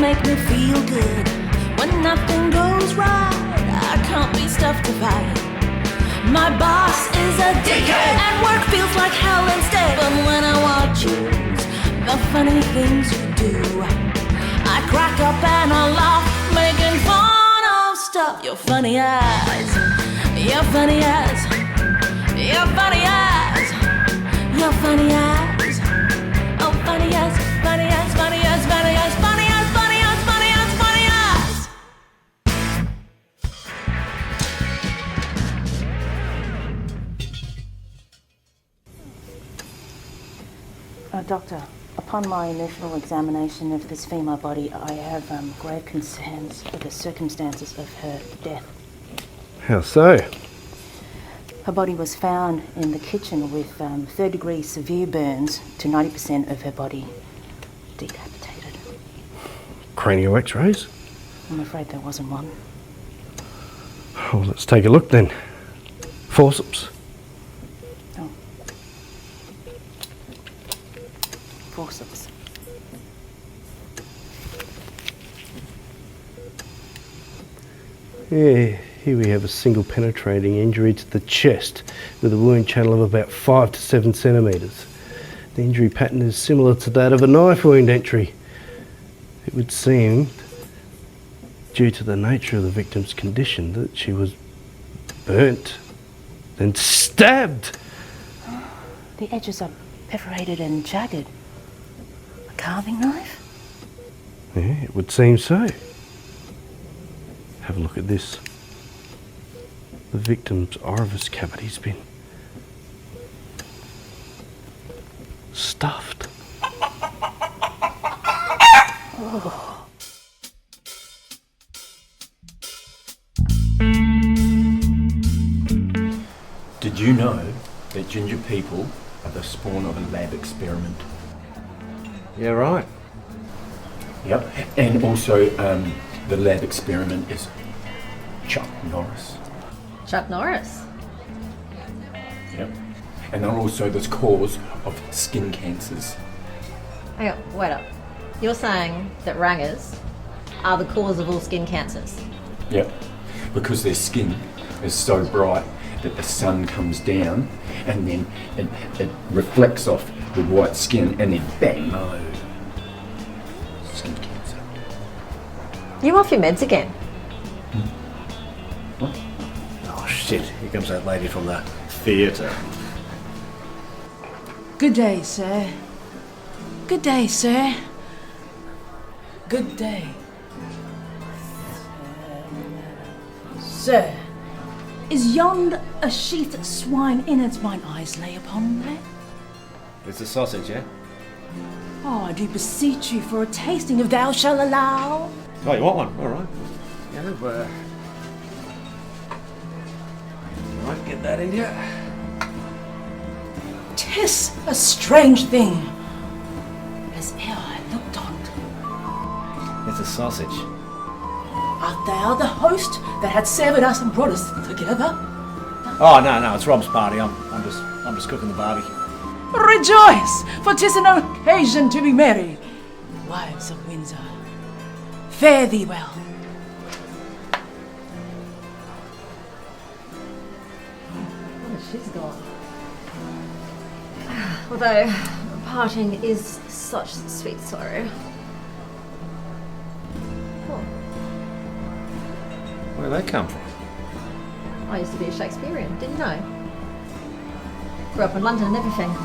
make me feel good. When nothing goes right, I can't be stuffed to fight. My boss is a dickhead, and work feels like hell instead. But when I watch you, the funny things you do, I crack up and I laugh, making fun of stuff. Your funny eyes, your funny eyes, your funny eyes, your funny eyes. Oh, funny eyes, funny eyes, funny eyes, funny eyes, funny eyes, funny eyes, funny eyes, funny eyes. Doctor, upon my initial examination of this female body, I have grave concerns for the circumstances of her death. How so? Her body was found in the kitchen with third-degree severe burns to 90% of her body decapitated. Cranial x-rays? I'm afraid there wasn't one. Oh, let's take a look then. Forceps. Oh. Forceps. Yeah, here we have a single penetrating injury to the chest with a wound channel of about 5 to 7 centimetres. The injury pattern is similar to that of a knife wound entry. It would seem, due to the nature of the victim's condition, that she was burnt, then stabbed. The edges are perforated and jagged. A carving knife? Yeah, it would seem so. Have a look at this. The victim's orifice cavity's been stuffed. Oh. Did you know that ginger people are the spawn of a lab experiment? Yeah, right. Yep. And also, the lab experiment is Chuck Norris. Chuck Norris? Yep. And they're also the cause of skin cancers. Hang on, wait up. You're saying that rangers are the cause of all skin cancers? Yep. Because their skin is so bright that the sun comes down and then it reflects off the white skin and then bang, no. Skin cancer. You off your meds again? What? Oh shit, here comes that lady from the theatre. Good day, sir. Good day, sir. Good day. Sir, is yond a sheathed swine in it mine eyes lay upon that? It's a sausage, yeah? Oh, I do beseech you for a tasting of thou shalt allow. Oh, you want one? Alright. Yeah, right, get that in here. 'Tis a strange thing, as e'er I looked on't. It's a sausage. Art thou the host that had severed us and brought us together? Oh no, it's Rob's party. I'm just cooking the barbie. Rejoice, for 'tis an occasion to be merry. Wives of Windsor, fare thee well. Oh, she's gone. Although, parting is such sweet sorrow. Oh, Where'd that come from? I used to be a Shakespearian, didn't you know? Grew up in London and everything.